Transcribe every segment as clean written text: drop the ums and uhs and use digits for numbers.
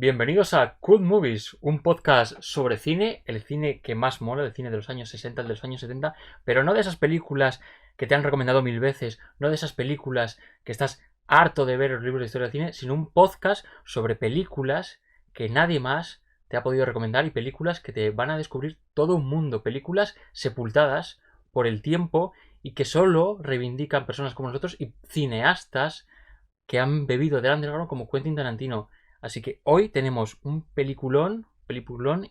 Bienvenidos a Cool Movies, un podcast sobre cine, el cine que más mola, el cine de los años 60, el de los años 70, pero no de esas películas que te han recomendado 1000 veces, no de esas películas que estás harto de ver en los libros de historia del cine, sino un podcast sobre películas que nadie más te ha podido recomendar y películas que te van a descubrir todo un mundo, películas sepultadas por el tiempo y que solo reivindican personas como nosotros y cineastas que han bebido del underground como Quentin Tarantino. Así que hoy tenemos un peliculón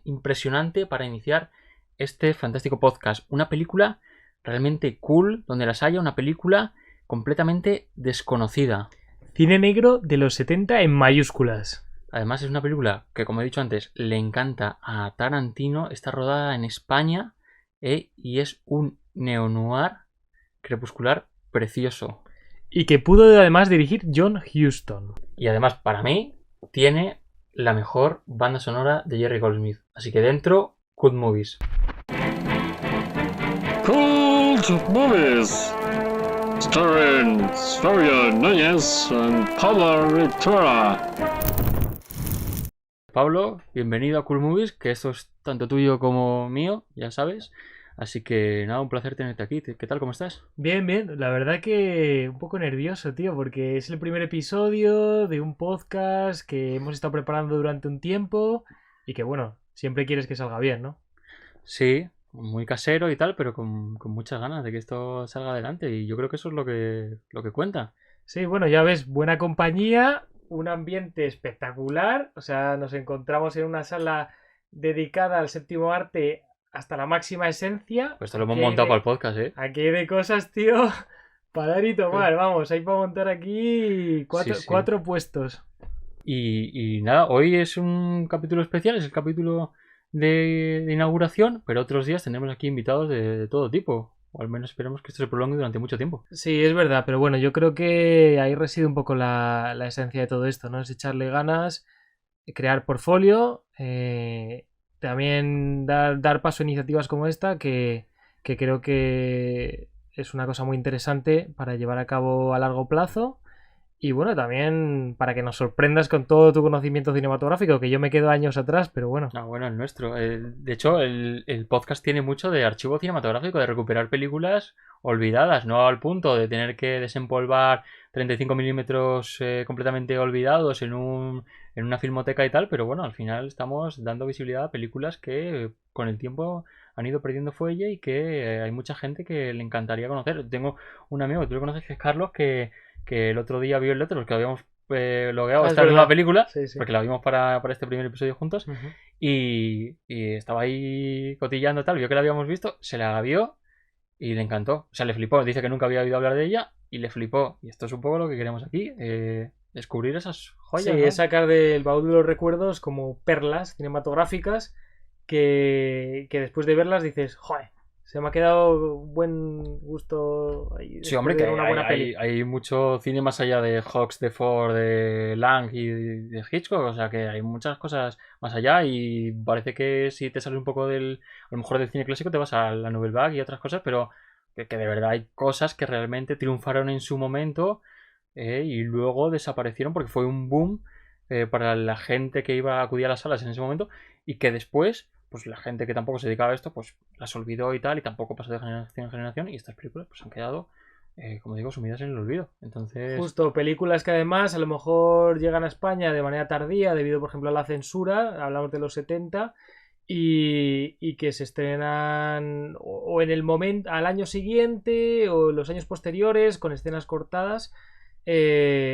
impresionante para iniciar este fantástico podcast. Una película realmente cool, donde las haya, una película completamente desconocida. Cine negro de los 70 en mayúsculas. Además es una película que, como he dicho antes, le encanta a Tarantino. Está rodada en España y es un neo-noir crepuscular precioso. Y que pudo además dirigir John Huston. Y además, para mí, tiene la mejor banda sonora de Jerry Goldsmith. Así que dentro, Good Movies. Cool Movies, starring Sferia Núñez and Pablo Ritura. Pablo, bienvenido a Cool Movies, que esto es tanto tuyo como mío, ya sabes. Así que nada, un placer tenerte aquí. ¿Qué tal? ¿Cómo estás? Bien, bien. La verdad que un poco nervioso, tío, porque es el primer episodio de un podcast que hemos estado preparando durante un tiempo y que, bueno, siempre quieres que salga bien, ¿no? Sí, muy casero y tal, pero con muchas ganas de que esto salga adelante. Y yo creo que eso es lo que cuenta. Sí, bueno, ya ves, buena compañía, un ambiente espectacular. O sea, nos encontramos en una sala dedicada al séptimo arte hasta la máxima esencia. Pues esto lo hemos Aquí hay montado de- para el podcast, ¿eh? Aquí hay de cosas, tío, para dar y tomar. Vamos, hay para montar aquí Sí. cuatro puestos. Y nada, hoy es un capítulo especial, es el capítulo de inauguración, pero otros días tendremos aquí invitados de todo tipo. O al menos esperemos que esto se prolongue durante mucho tiempo. Sí, es verdad, pero bueno, yo creo que ahí reside un poco la esencia de todo esto, ¿no? Es echarle ganas, crear portfolio, también dar paso a iniciativas como esta, que creo que es una cosa muy interesante para llevar a cabo a largo plazo. Y bueno, también para que nos sorprendas con todo tu conocimiento cinematográfico, que yo me quedo años atrás, pero bueno. Ah, bueno, el nuestro. De hecho, el podcast tiene mucho de archivo cinematográfico, de recuperar películas olvidadas, no al punto de tener que desempolvar 35 milímetros completamente olvidados en una filmoteca y tal, pero bueno, al final estamos dando visibilidad a películas que con el tiempo han ido perdiendo fuelle y que hay mucha gente que le encantaría conocer. Tengo un amigo que tú lo conoces, que es Carlos, que el otro día vio el otro, que habíamos logueado Es esta misma verdad. película, Sí, sí. porque la vimos para este primer episodio juntos, Ujú. y estaba ahí cotillando tal, vio que la habíamos visto, se la vio y le encantó. O sea, le flipó. Dice que nunca había oído hablar de ella y le flipó. Y esto es un poco lo que queremos aquí, descubrir esas Sí, joyas, ¿no? es sacar del baúl de los recuerdos como perlas cinematográficas que después de verlas dices, joder, se me ha quedado un buen gusto ahí Sí, después hombre, de que ver una buena peli. hay mucho cine más allá de Hawks, de Ford, de Lang y de Hitchcock. O sea, que hay muchas cosas más allá y parece que si te sales un poco a lo mejor del cine clásico te vas a la Nouvelle Vague y otras cosas, pero que de verdad hay cosas que realmente triunfaron en su momento y luego desaparecieron porque fue un boom para la gente que iba a acudir a las salas en ese momento y que después, pues la gente que tampoco se dedicaba a esto, pues las olvidó y tal y tampoco pasó de generación en generación y estas películas pues han quedado, como digo, sumidas en el olvido. Entonces, Justo, películas que además a lo mejor llegan a España de manera tardía debido, por ejemplo, a la censura, hablamos de los 70, y que se estrenan o en el momento, al año siguiente o en los años posteriores con escenas cortadas,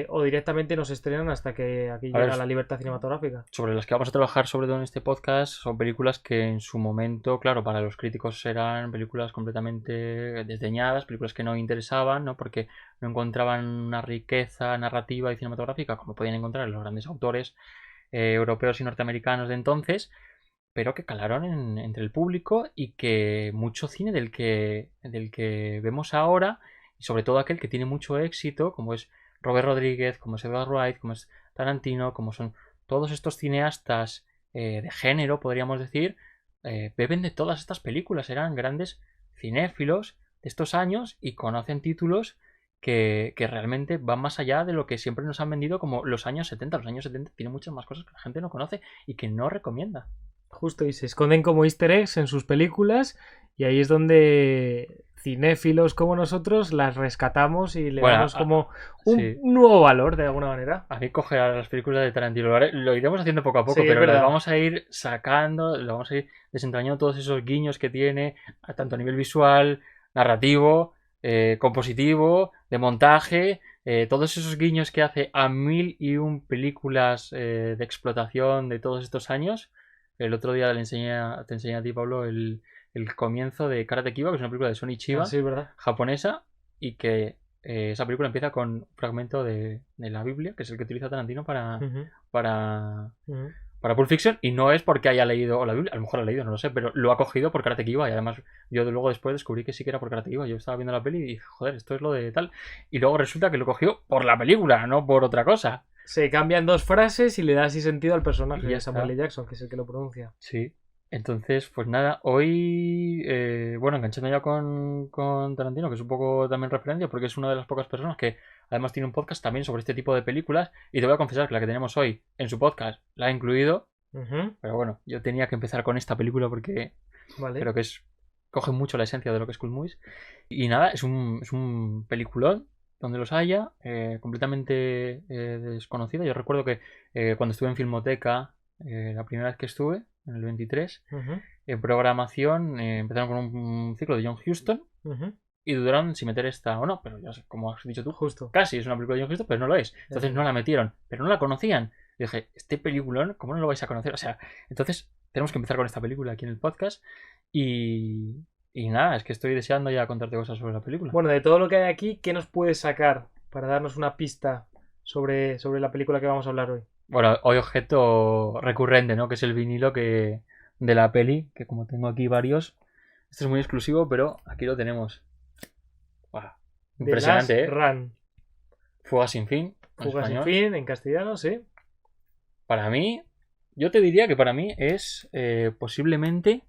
o directamente no se estrenan hasta que aquí a ver, llega la libertad cinematográfica. sobre las que vamos a trabajar sobre todo en este podcast son películas que en su momento, claro, para los críticos eran películas completamente desdeñadas, películas que no interesaban, ¿no? Porque no encontraban una riqueza narrativa y cinematográfica como podían encontrar los grandes autores europeos y norteamericanos de entonces, pero que calaron entre el público y que mucho cine del que vemos ahora, y sobre todo aquel que tiene mucho éxito, como es Robert Rodríguez, como es Edgar Wright, como es Tarantino, como son todos estos cineastas de género, podríamos decir, beben de todas estas películas, eran grandes cinéfilos de estos años y conocen títulos que realmente van más allá de lo que siempre nos han vendido como los años 70. Los años 70 tienen muchas más cosas que la gente no conoce y que no recomienda. Justo, y se esconden como easter eggs en sus películas y ahí es donde cinéfilos como nosotros las rescatamos y le Bueno, damos como un sí. nuevo valor de alguna manera. A mí coge a las películas de Tarantino. Lo iremos haciendo poco a poco, Sí, es pero las verdad. vamos a ir sacando, lo vamos a ir desentrañando todos esos guiños que tiene, tanto a nivel visual, narrativo, compositivo, de montaje, todos esos guiños que hace a 1001 películas de explotación de todos estos años. El otro día te enseñé a ti, Pablo, el comienzo de Karate Kid, que es una película de Sony Chiba, Sí, es verdad. japonesa, y que esa película empieza con un fragmento de la Biblia, que es el que utiliza Tarantino Ujú, para, ujú. para Pulp Fiction, y no es porque haya leído la Biblia, a lo mejor la ha leído, no lo sé, pero lo ha cogido por Karate Kid, y además yo luego después descubrí que sí que era por Karate Kid. Yo estaba viendo la peli y dije, joder, esto es lo de tal, y luego resulta que lo cogió por la película, no por otra cosa. Se cambian dos frases y le da así sentido al personaje Y ya de Samuel está. L. Jackson, que es el que lo pronuncia. Sí. Entonces, pues nada, hoy, bueno, enganchando ya con Tarantino, que es un poco también referencia, porque es una de las pocas personas que además tiene un podcast también sobre este tipo de películas, y te voy a confesar que la que tenemos hoy en su podcast la ha incluido, Ujú, pero bueno, yo tenía que empezar con esta película porque vale. creo que coge mucho la esencia de lo que es Cool Movies. Y nada, es un peliculón donde los haya, completamente desconocido. Yo recuerdo que cuando estuve en Filmoteca, la primera vez que estuve, en el 23, Ujú, en programación empezaron con un ciclo de John Huston ujú, y dudaron si meter esta o no, pero ya sé, como has dicho tú, justo. casi es una película de John Huston, pero no lo es. Entonces no la metieron, pero no la conocían. Y dije, este peliculón, ¿cómo no lo vais a conocer? O sea, entonces tenemos que empezar con esta película aquí en el podcast y nada, es que estoy deseando ya contarte cosas sobre la película. Bueno, de todo lo que hay aquí, ¿qué nos puedes sacar para darnos una pista sobre la película que vamos a hablar hoy? Bueno, hoy objeto recurrente, ¿no? Que es el vinilo de la peli, que como tengo aquí varios, este es muy exclusivo, pero aquí lo tenemos. Wow, The impresionante, Last ¿eh? Run. Fuga sin fin, en Fuga sin español. fin, en castellano, sí. Para mí, yo te diría que para mí es posiblemente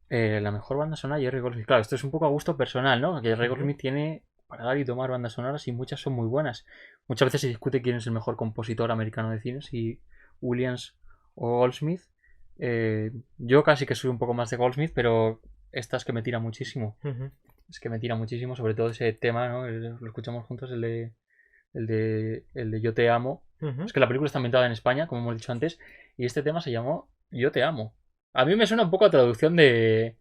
la mejor banda sonora de Jerry Goldsmith. Claro, esto es un poco a gusto personal, ¿no? Que Jerry Ujú. Goldsmith tiene para dar y tomar bandas sonoras y muchas son muy buenas. Muchas veces se discute quién es el mejor compositor americano de cine, si Williams o Goldsmith. Yo casi que soy un poco más de Goldsmith, pero esta es que me tira muchísimo. Ujú. Es que me tira muchísimo, sobre todo ese tema, ¿no? Lo escuchamos juntos, el de Yo te amo. Ujú. Es que la película está ambientada en España, como hemos dicho antes, y este tema se llamó Yo te amo. A mí me suena un poco a traducción de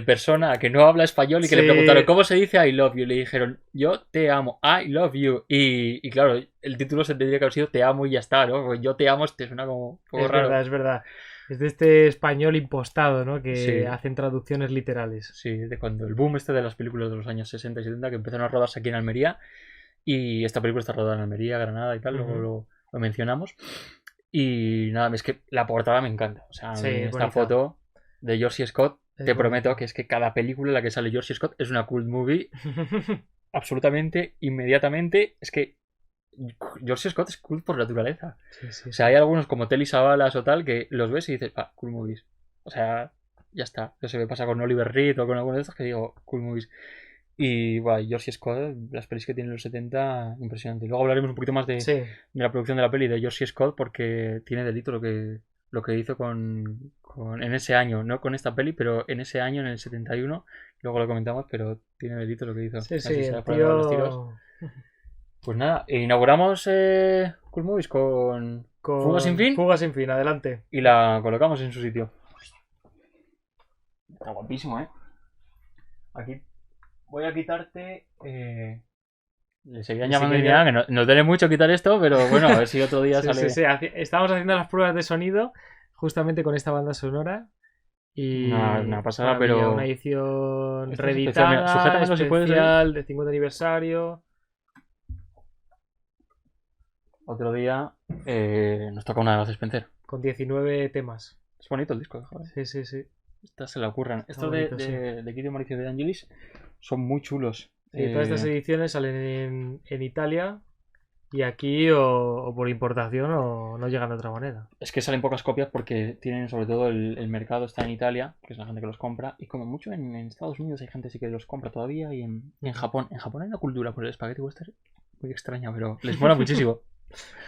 persona que no habla español y que le Sí. preguntaron ¿cómo se dice I love you? Le dijeron Yo te amo, I love you. Y claro, el título se tendría que haber sido Te amo y ya está, ¿no? Porque Yo te amo te suena como un poco Es raro. verdad, es verdad. Es de este español impostado, ¿no? Que Sí. hacen traducciones literales. Sí, de cuando el boom este de las películas de los años 60 y 70 que empezaron a rodarse aquí en Almería. Y esta película está rodada en Almería, Granada y tal, luego Ujú. lo mencionamos. Y nada, es que la portada me encanta. O sea, a Sí, mí es esta bonita. foto de George Scott, Es te prometo bonita. que es que cada película en la que sale George Scott es una cult movie absolutamente, inmediatamente. Es que George Scott es cult por naturaleza. Sí, sí, O sea, hay algunos como Telly Savalas o tal que los ves y dices, ah, cool movies. O sea, ya está. Eso se me pasa con Oliver Reed o con alguno de estos que digo, cool movies. Y bueno, George Scott, las pelis que tiene en los 70, impresionante. Luego hablaremos un poquito más de sí. la producción de la peli de George Scott porque tiene delito lo que hizo en ese año, no con esta peli, pero en ese año, en el 71, luego lo comentamos, pero tiene delito lo que hizo. Sí, Casi sí, se el le fueron los tiros. tío. Pues nada, inauguramos Cool Movies con Fuga sin fin Fuga sin fin, adelante. y la colocamos en su sitio. Está guapísimo, ¿eh? Aquí voy a quitarte... Le seguían Le llamando seguía Indiana, que no, nos duele mucho quitar esto, pero bueno, a ver si otro día Sí, sale... sí, sí. Estamos haciendo las pruebas de sonido justamente con esta banda sonora. Y Una pasada, maravilla, pero... una edición Esta es especial, mira, reeditada, sujétamelo si puedes, especial, de 50 aniversario. Otro día nos toca una de las Spencer. Con 19 temas. Es bonito el disco, joder. Sí, sí, sí. Estas se le ocurren. Estos bonito, de Kid y Mauricio de Angelis son muy chulos. Sí, todas estas ediciones salen en Italia Y aquí o por importación o no llegan de otra manera. Es que salen pocas copias porque tienen, sobre todo, el mercado está en Italia, que es la gente que los compra, y como mucho en Estados Unidos hay gente sí que los compra todavía, y en Japón. En Japón hay una cultura por el spaghetti western muy extraña, pero les mola muchísimo.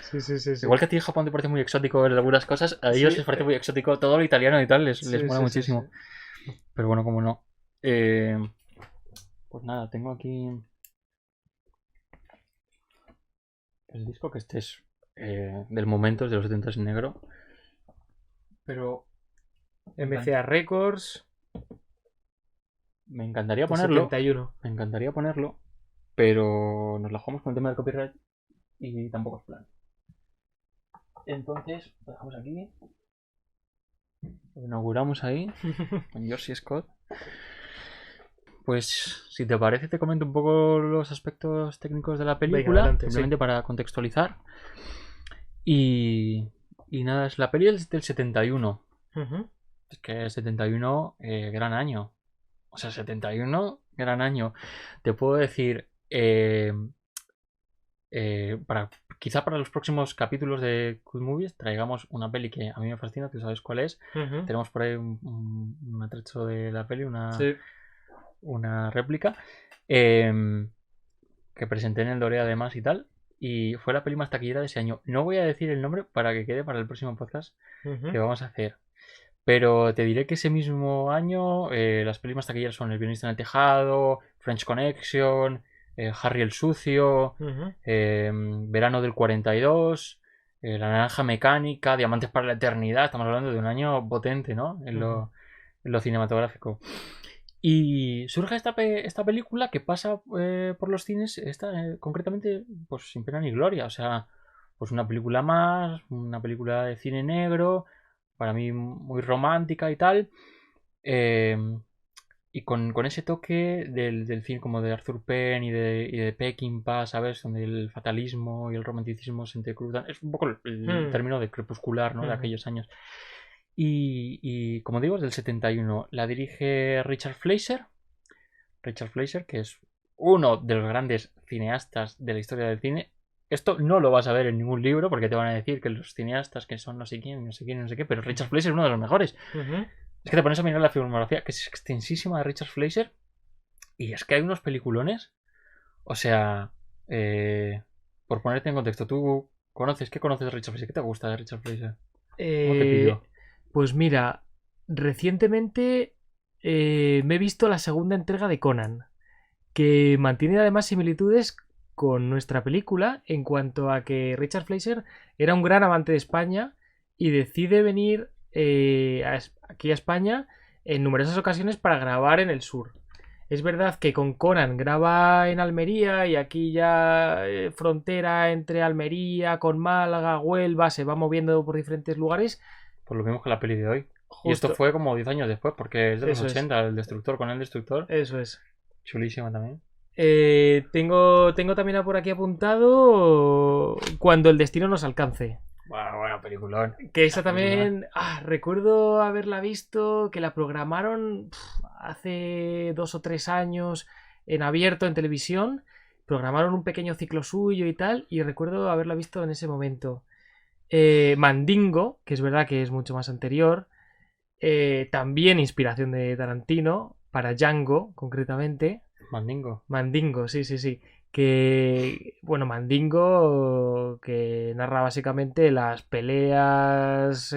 Sí. Igual que a ti en Japón te parece muy exótico ver algunas cosas, a ellos les parece muy exótico todo lo italiano y tal, les mola muchísimo. Sí. Pero bueno, como no. Pues nada, tengo aquí el disco que este es del momento, es de los 70 en negro. Pero MCA Records. me encantaría de ponerlo. 71. Me encantaría ponerlo, pero nos la jugamos con el tema del copyright y tampoco es plan. Entonces, lo dejamos aquí. Lo inauguramos ahí con George Scott. Pues, si te parece, te comento un poco los aspectos técnicos de la película, adelante, simplemente para contextualizar. Y nada, es la peli del 71. Ujú. Es que el 71, gran año. O sea, 71, gran año. Te puedo decir, quizá para los próximos capítulos de Cool Movies traigamos una peli que a mí me fascina, tú sabes cuál es. Ujú. Tenemos por ahí un atrecho de la peli, Sí. una réplica que presenté en el Doré además y tal. Y fue la peli más taquillera de ese año. No voy a decir el nombre para que quede para el próximo podcast Ujú. que vamos a hacer. Pero te diré que ese mismo año las pelis más taquilleras son El violinista en el tejado, French Connection, Harry el sucio, Ujú. Verano del 42, La naranja mecánica, Diamantes para la eternidad. Estamos hablando de un año potente, ¿no? En lo cinematográfico. Y surge esta película que pasa por los cines, concretamente, pues sin pena ni gloria. O sea, pues una película más, una película de cine negro, para mí muy romántica y tal. Y con ese toque del cine como de Arthur Penn y de Peckinpah, ¿sabes? Donde el fatalismo y el romanticismo se entrecruzan. Es un poco el término de crepuscular, ¿no? De aquellos años. Y como digo, es del 71. La dirige Richard Fleischer. Richard Fleischer, que es uno de los grandes cineastas de la historia del cine. Esto no lo vas a ver en ningún libro porque te van a decir que los cineastas que son no sé quién, no sé quién, no sé qué, pero Richard Fleischer es uno de los mejores. Ujú. Es que te pones a mirar la filmografía, que es extensísima de Richard Fleischer, y es que hay unos peliculones. O sea, por ponerte en contexto, ¿tú qué conoces de Richard Fleischer? ¿Qué te gusta de Richard Fleischer? ¿Cómo te pillo? Pues mira, recientemente me he visto la segunda entrega de Conan, que mantiene además similitudes con nuestra película en cuanto a que Richard Fleischer era un gran amante de España y decide venir aquí a España en numerosas ocasiones para grabar en el sur. Es verdad que con Conan graba en Almería y aquí ya frontera entre Almería, con Málaga, Huelva, se va moviendo por diferentes lugares. Pues lo mismo que la peli de hoy. Justo. Y esto fue como 10 años después, porque es de los Eso 80, el Destructor con el Destructor. Eso es. Chulísima también. Tengo también por aquí apuntado Cuando el destino nos alcance. Bueno, peliculón. Que esa también, recuerdo haberla visto, que la programaron hace 2 o 3 años en abierto, en televisión. Programaron un pequeño ciclo suyo y tal, y recuerdo haberla visto en ese momento. Mandingo, que es verdad que es mucho más anterior. También inspiración de Tarantino, para Django, concretamente. Mandingo, sí. Que, bueno, Mandingo, que narra básicamente las peleas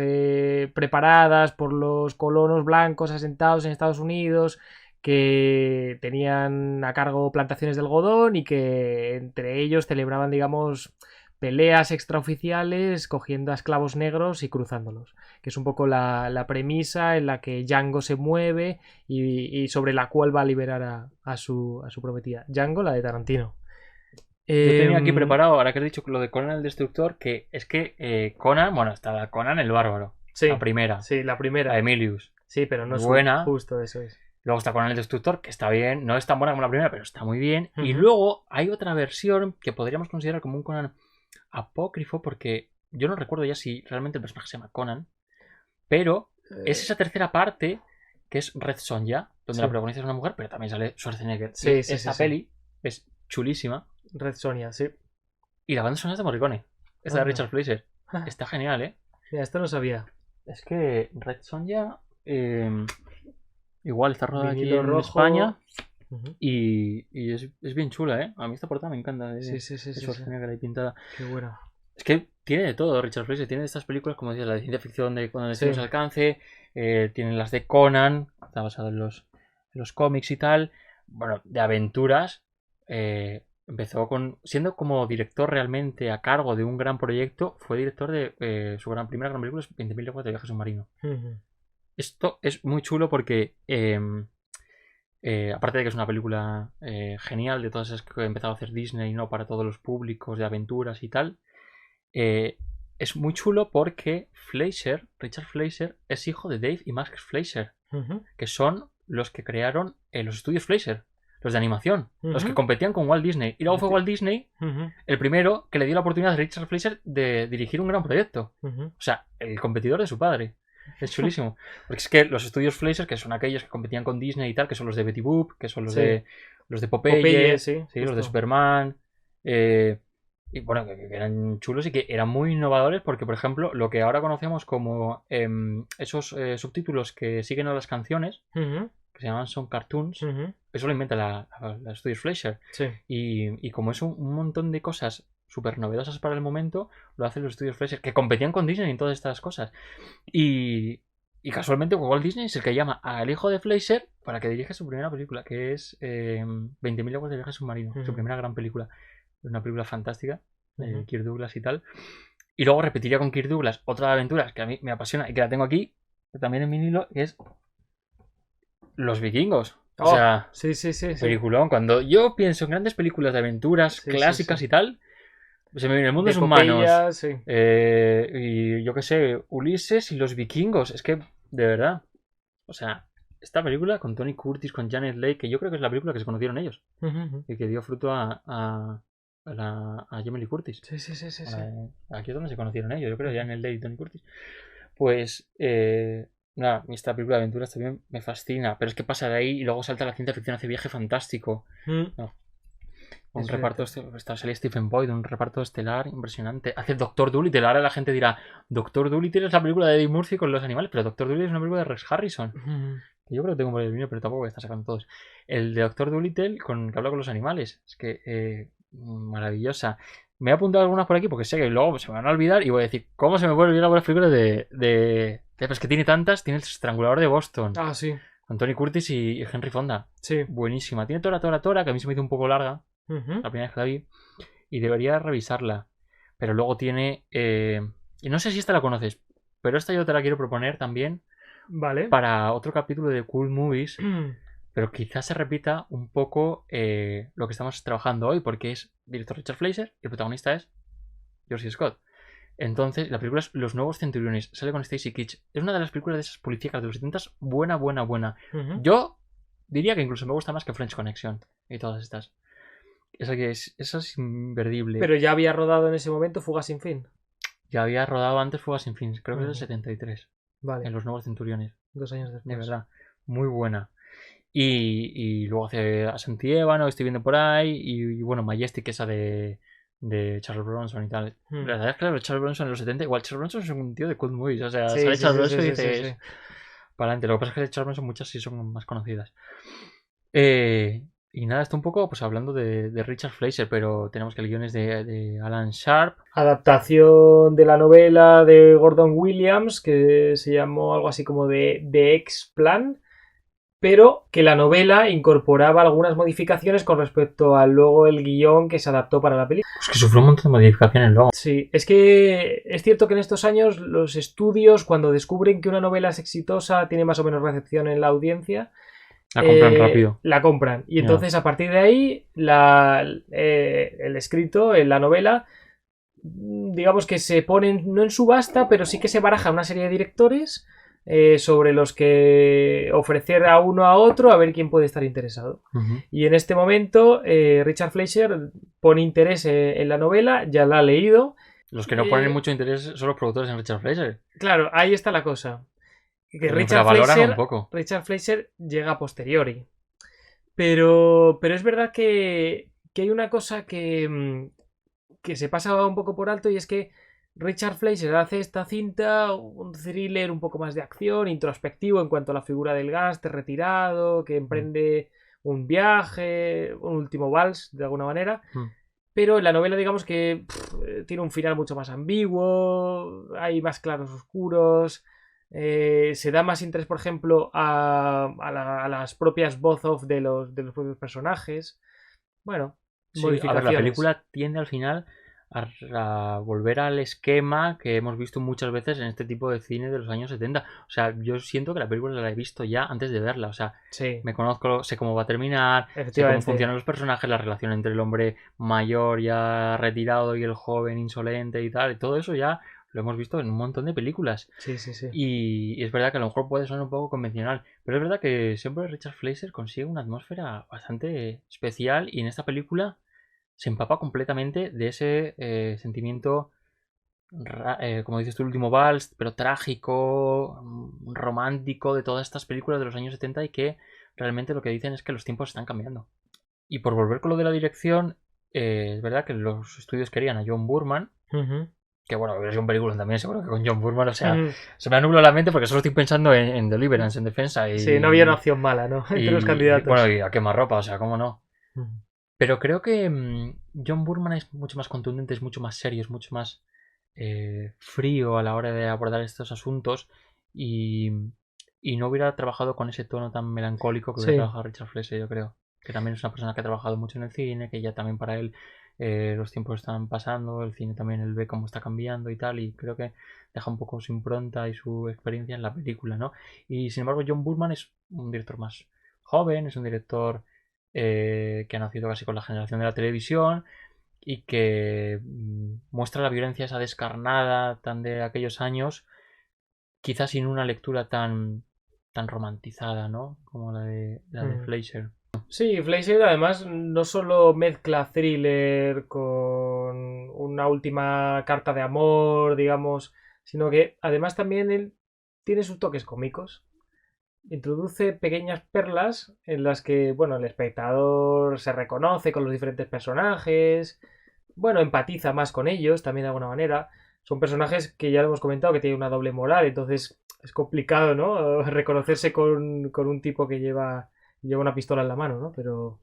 preparadas por los colonos blancos asentados en Estados Unidos, que tenían a cargo plantaciones de algodón y que entre ellos celebraban, digamos, peleas extraoficiales cogiendo a esclavos negros y cruzándolos, que es un poco la premisa en la que Django se mueve y sobre la cual va a liberar a su prometida. Django, la de Tarantino. Yo tenía aquí preparado, ahora que he dicho lo de Conan el Destructor, que es que Conan, bueno, está Conan el Bárbaro, sí, la primera. Sí, la primera. La de Emilius. Sí, pero no es buena. Justo, eso es. Luego está Conan el Destructor, que está bien, no es tan buena como la primera, pero está muy bien. Y luego hay otra versión que podríamos considerar como un Conan apócrifo, porque yo no recuerdo ya si realmente el personaje se llama Conan, pero es esa tercera parte que es Red Sonja, donde la protagonista es una mujer, pero también sale Schwarzenegger. Sí, esta peli es chulísima. Red Sonja, sí. Y la banda sonora es de Morricone. Esta de Anda. Richard Fleischer. Está genial, ¿eh? Mira, esto no sabía. Es que Red Sonja igual está rodada aquí Vinilo en rojo. España Ujú. y es bien chula, ¿eh? A mí esta portada me encanta. Sí, sí, sí, sí, sí. Schwarzenegger ahí pintada. Qué bueno. Es que tiene de todo Richard Fleischer. Tiene estas películas, como decías, la de ciencia ficción de cuando decimos Sí. alcance. Tienen las de Conan, está basado en los cómics y tal. Bueno, de aventuras. Empezó siendo como director realmente a cargo de un gran proyecto. Fue director de su primera gran película, es 20.000 leguas de viaje submarino. Ujú. Esto es muy chulo porque, aparte de que es una película genial, de todas esas que ha empezado a hacer Disney, ¿no? Para todos los públicos, de aventuras y tal, es muy chulo porque Richard Fleischer, es hijo de Dave y Max Fleischer, Ujú. que son los que crearon los estudios Fleischer, los de animación, los que Ujú. competían con Walt Disney. Y luego fue Walt Disney Ujú. el primero que le dio la oportunidad a Richard Fleischer de dirigir un gran proyecto. Ujú. O sea, el competidor de su padre. Es chulísimo. Porque es que los estudios Fleischer, que son aquellos que competían con Disney y tal, que son los de Betty Boop, que son los Sí. de Popeye, Popeye, sí, los de justo. Superman. Y bueno, que eran chulos y que eran muy innovadores porque, por ejemplo, lo que ahora conocemos como esos subtítulos que siguen a las canciones, Ujú. que se llaman son cartoons, Ujú. eso lo inventa la Studios Fleischer. Sí. Y como es un montón de cosas súper novedosas para el momento, lo hacen los estudios Fleischer, que competían con Disney en todas estas cosas. Y casualmente Walt Disney es el que llama al hijo de Fleischer para que dirija su primera película, que es 20.000 leguas de viaje submarino, su Ujú. primera gran película. Es una película fantástica, de Ujú. Kirk Douglas y tal. Y luego repetiría con Kirk Douglas otra de aventuras que a mí me apasiona y que la tengo aquí, también en vinilo, que es Los Vikingos. O Oh, sea, sí, sí, sí, sí. peliculón. Cuando yo pienso en grandes películas de aventuras Sí, clásicas sí. y tal, se me viene el mundo De de humanos. Popeye, sí. Y yo qué sé, Ulises y los vikingos. Es que, de verdad. O sea, esta película con Tony Curtis, con Janet Leigh, que yo creo que es la película que se conocieron ellos. Ujú, ujú. Y que dio fruto a Jamie Lee Curtis. Sí, sí, sí, sí, sí. Aquí es donde se conocieron ellos, yo creo, Janet Leigh y Tony Curtis. Pues, nada, esta película de aventuras también me fascina. Pero es que pasa de ahí y luego salta la ciencia ficción, hace Viaje Fantástico. Mm. Un Es reparto, verdad. sale Stephen Boyd, un reparto estelar impresionante. Hace Doctor Dolittle. Ahora la gente dirá, Doctor Dolittle es la película de Eddie Murphy con los animales, pero Doctor Dolittle es una película de Rex Harrison. Ujú. Que yo creo que tengo por el vídeo, pero tampoco voy a estar sacando todos. El de Doctor Dolittle que habla con los animales. Es que maravillosa. Me he apuntado algunas por aquí porque sé que luego se me van a olvidar y voy a decir, ¿cómo se me puede olvidar algunas películas pues que tiene tantas? Tiene El Estrangulador de Boston. Ah, sí. Con Tony Curtis y Henry Fonda. Sí. Buenísima. Tiene Tora, que a mí se me hizo un poco larga Ujú. la primera vez que la vi, y debería revisarla. Pero luego tiene. Y no sé si esta la conoces, pero esta yo te la quiero proponer también Vale. para otro capítulo de Cool Movies, pero quizás se repita un poco lo que estamos trabajando hoy, porque es director Richard Fleischer y el protagonista es George Scott. Entonces, la película es Los Nuevos Centuriones, sale con Stacy Keach. Es una de las películas de esas policíacas de los 70 buena. Ujú. Yo diría que incluso me gusta más que French Connection y todas estas. Esa es invertible. Pero ya había rodado en ese momento Fuga sin fin. Ya había rodado antes Fuga sin fin, creo que es del Ujú. 73, Vale. en Los Nuevos Centuriones. 2 años De después. verdad, muy buena. Y luego hace a Santiébano, estoy viendo por ahí. Y bueno, Majestic, esa de Charles Bronson y tal. Hmm. La verdad es que claro, Charles Bronson en los 70, igual Charles Bronson es un tío de cool movies. O sea, Sí, sale sí, Charles sí, Bronson y sí, sí, dices, sí. para adelante. Lo que pasa es que de Charles Bronson muchas sí son más conocidas. Y nada, está un poco pues hablando de Richard Fleischer, pero tenemos que el guion es de Alan Sharp. Adaptación de la novela de Gordon Williams, que se llamó algo así como de X-Plan, pero que la novela incorporaba algunas modificaciones con respecto al luego el guión que se adaptó para la película. Es que sufrió un montón de modificaciones luego. Sí, es que es cierto que en estos años los estudios, cuando descubren que una novela es exitosa, tiene más o menos recepción en la audiencia, La compran rápido. La compran. Y entonces, a partir de ahí, el escrito, la novela, digamos que se pone no en subasta, pero sí que se baraja una serie de directores sobre los que ofrecer a uno a otro a ver quién puede estar interesado. Uh-huh. Y en este momento, Richard Fleischer pone interés en la novela, ya la ha leído. Los que no ponen mucho interés son los productores en Richard Fleischer. Claro, ahí está la cosa. Que Richard Fleischer llega a posteriori. Pero es verdad que hay una cosa que que se pasa un poco por alto, y es que Richard Fleischer hace esta cinta, un thriller un poco más de acción, introspectivo en cuanto a la figura del gángster retirado, que emprende un viaje, un último vals, de alguna manera. Pero en la novela, digamos que tiene un final mucho más ambiguo, hay más claros oscuros, se da más interés, por ejemplo, a las propias voz-off de los propios personajes. Bueno, Sí, a ver, la modificaciones. película tiende al final a volver al esquema que hemos visto muchas veces en este tipo de cine de los años 70. O sea, yo siento que la película la he visto ya antes de verla. O sea, Sí, me conozco, sé cómo va a terminar, sé cómo efectivamente. funcionan los personajes, la relación entre el hombre mayor ya retirado y el joven insolente y tal. Y todo eso ya lo hemos visto en un montón de películas. Sí, sí, sí. Y es verdad que a lo mejor puede sonar un poco convencional, pero es verdad que siempre Richard Fleischer consigue una atmósfera bastante especial, y en esta película se empapa completamente de ese sentimiento, como dices tú, el último vals, pero trágico, romántico, de todas estas películas de los años 70, y que realmente lo que dicen es que los tiempos están cambiando. Y por volver con lo de la dirección, es verdad que los estudios querían a John Boorman, Ujú. que bueno, hubiera sido un película también, seguro que con John Boorman, o sea, Ujú. se me anubla la mente porque solo estoy pensando en Deliverance, en Defensa, y... Sí, no había una opción mala, ¿no? Entre los candidatos. Bueno, y a quemarropa, o sea, cómo no. Ujú. Pero creo que John Boorman es mucho más contundente, es mucho más serio, es mucho más frío a la hora de abordar estos asuntos, y no hubiera trabajado con ese tono tan melancólico que hubiera Sí. trabajado Richard Fleischer, yo creo. Que también es una persona que ha trabajado mucho en el cine, que ya también para él los tiempos están pasando, el cine también él ve cómo está cambiando y tal, y creo que deja un poco su impronta y su experiencia en la película, ¿no? Y sin embargo John Boorman es un director más joven, es un director que ha nacido casi con la generación de la televisión, y que muestra la violencia esa descarnada tan de aquellos años, quizás sin una lectura tan romantizada, ¿no? Como la de Fleischer. Sí, Fleischer además no solo mezcla thriller con una última carta de amor, digamos, sino que además también él tiene sus toques cómicos. Introduce pequeñas perlas en las que, bueno, el espectador se reconoce con los diferentes personajes, bueno, empatiza más con ellos también de alguna manera. Son personajes que ya lo hemos comentado que tienen una doble moral, entonces es complicado, ¿no? Reconocerse con un tipo que lleva una pistola en la mano, ¿no? Pero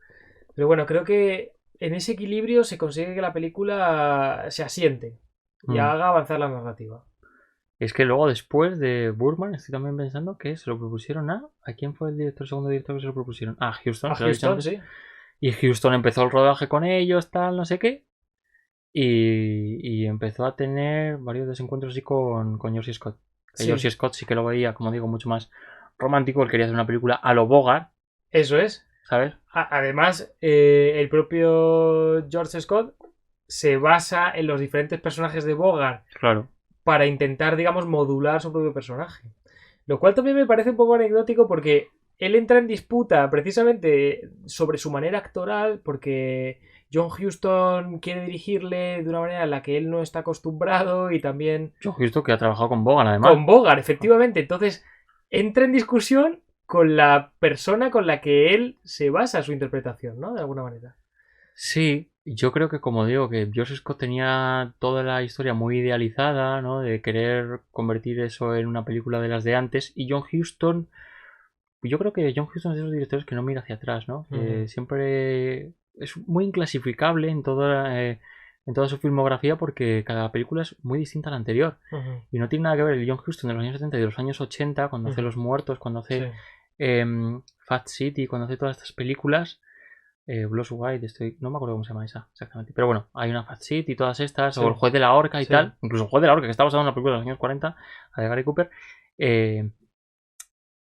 bueno, creo que en ese equilibrio se consigue que la película se asiente y haga avanzar la narrativa. Es que luego, después de Boorman, estoy también pensando que se lo propusieron a quién fue el segundo director que se lo propusieron. A Huston. A Huston, sí. Y Huston empezó el rodaje con ellos, tal, no sé qué. Y empezó a tener varios desencuentros así con George Scott. Que Sí. George Scott sí que lo veía, como digo, mucho más romántico. Él quería hacer una película a lo Bogart, Eso es. ¿sabes? Además, el propio George Scott se basa en los diferentes personajes de Bogart Claro. para intentar, digamos, modular su propio personaje. Lo cual también me parece un poco anecdótico porque él entra en disputa precisamente sobre su manera actoral, porque John Huston quiere dirigirle de una manera en la que él no está acostumbrado, y también John Huston, que ha trabajado con Bogart, además. con Bogart, efectivamente. Entonces entra en discusión con la persona con la que él se basa su interpretación, ¿no? De alguna manera. Sí, yo creo que, como digo, que George Scott tenía toda la historia muy idealizada, ¿no? De querer convertir eso en una película de las de antes. Y John Huston, yo creo que John Huston es de esos directores que no mira hacia atrás, ¿no? Que siempre es muy inclasificable en toda su filmografía, porque cada película es muy distinta a la anterior. Y no tiene nada que ver el John Huston de los años 70 y de los años 80, cuando hace Los Muertos, cuando hace Fat City, cuando hace todas estas películas. Blood White, no me acuerdo cómo se llama esa exactamente, pero bueno, hay una Fat City y todas estas, o El Juez de la Horca y tal, incluso El Juez de la Horca, que está basado en una película de los años 40, la de Gary Cooper.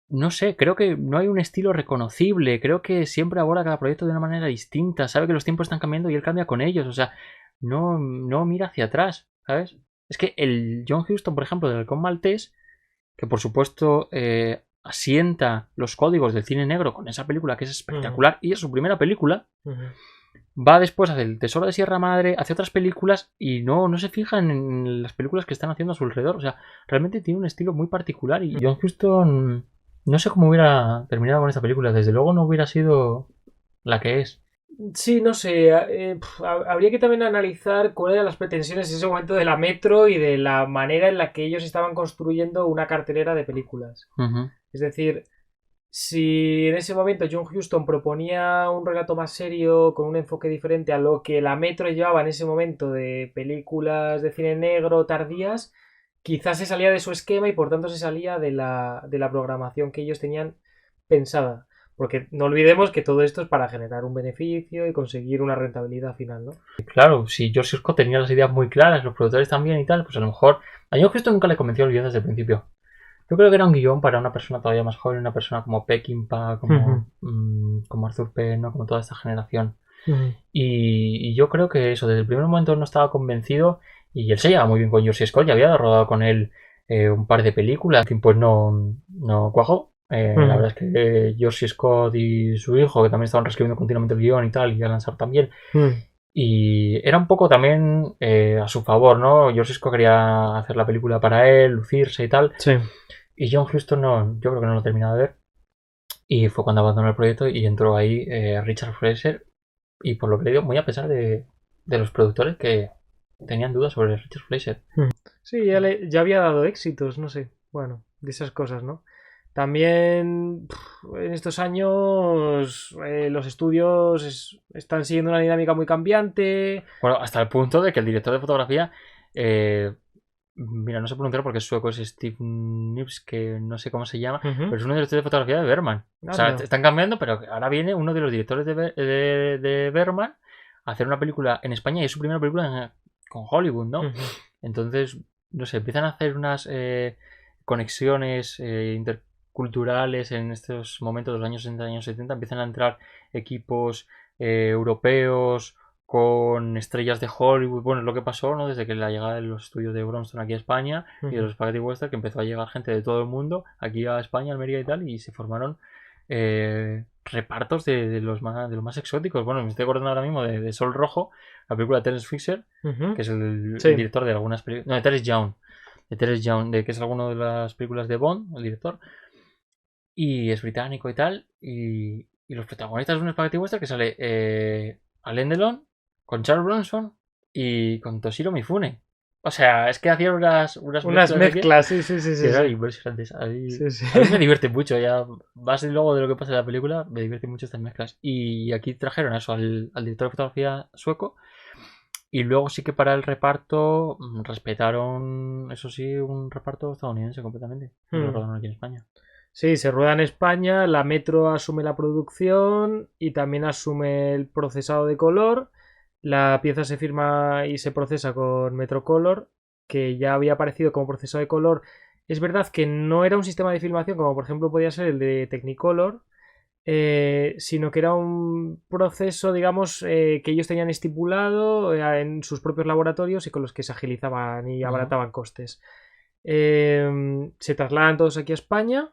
No sé, creo que no hay un estilo reconocible, creo que siempre aborda cada proyecto de una manera distinta, sabe que los tiempos están cambiando y él cambia con ellos, o sea, no mira hacia atrás, ¿sabes? Es que el John Huston, por ejemplo, del Halcón Maltés, que por supuesto asienta los códigos del cine negro con esa película que es espectacular, y es su primera película, va después a hacer El Tesoro de Sierra Madre, hace otras películas y no se fija en las películas que están haciendo a su alrededor, o sea, realmente tiene un estilo muy particular, y John Huston no sé cómo hubiera terminado con esta película, desde luego no hubiera sido la que es. Sí, no sé. Habría que también analizar cuáles eran las pretensiones en ese momento de la Metro y de la manera en la que ellos estaban construyendo una cartelera de películas. Ujú. Es decir, si en ese momento John Huston proponía un relato más serio, con un enfoque diferente a lo que la Metro llevaba en ese momento de películas de cine negro tardías, quizás se salía de su esquema y por tanto se salía de la programación que ellos tenían pensada. Porque no olvidemos que todo esto es para generar un beneficio y conseguir una rentabilidad final, ¿no? Claro, si George Scott tenía las ideas muy claras, los productores también y tal, pues a lo mejor a John Huston nunca le convenció el guión desde el principio. Yo creo que era un guión para una persona todavía más joven, una persona como Peckinpah, como Arthur Penn, ¿no? Como toda esta generación. Y yo creo que eso, desde el primer momento no estaba convencido y él se llevaba muy bien con George Scott, ya había rodado con él un par de películas, que pues no cuajó. La verdad es que George Scott y su hijo, que también estaban reescribiendo continuamente el guión y tal, y Alan Sarr también, y era un poco también a su favor, ¿no? George Scott quería hacer la película para él, lucirse y tal. Sí. Y John Huston yo creo que no lo terminaba de ver. Y fue cuando abandonó el proyecto y entró ahí Richard Fleischer. Y por lo que le digo, muy a pesar de los productores que tenían dudas sobre Richard Fleischer. Sí, ya había dado éxitos, no sé. Bueno, de esas cosas, ¿no? También en estos años los estudios están siguiendo una dinámica muy cambiante. Bueno, hasta el punto de que el director de fotografía, mira, no sé pronunciar porque es sueco, es Steve Nips, que no sé cómo se llama, pero es uno de los directores de fotografía de Berman. O sea, están cambiando, pero ahora viene uno de los directores de Berman a hacer una película en España y es su primera película con Hollywood, ¿no? Entonces, no sé, empiezan a hacer unas conexiones interculturales en estos momentos de los años 60 y años 70, empiezan a entrar equipos europeos con estrellas de Hollywood. Bueno, es lo que pasó, ¿no? Desde que la llegada de los estudios de Bronston aquí a España y de los Spaghetti Western, que empezó a llegar gente de todo el mundo aquí a España, Almería y tal, y se formaron repartos de los más exóticos. Bueno, me estoy acordando ahora mismo de Sol Rojo, la película de Terence Fisher, que es el director de algunas películas. No, de Terence Young, que es alguna de las películas de Bond, el director. Y es británico y tal. Y los protagonistas de un Spaghetti Western que sale Alain Delon con Charles Bronson y con Toshiro Mifune. O sea, es que hacían unas mezclas, sí. Que eran impresionantes. A mí me divierte mucho. Ya más luego de lo que pasa en la película, me divierte mucho estas mezclas. Y aquí trajeron eso al director de fotografía sueco. Y luego sí que para el reparto respetaron, eso sí, un reparto estadounidense completamente. Lo rodaron aquí en España. Sí, se rueda en España, la Metro asume la producción y también asume el procesado de color. La pieza se firma y se procesa con Metrocolor, que ya había aparecido como procesado de color. Es verdad que no era un sistema de filmación como por ejemplo podía ser el de Technicolor, sino que era un proceso, digamos, que ellos tenían estipulado en sus propios laboratorios y con los que se agilizaban y abarataban costes. Se trasladan todos aquí a España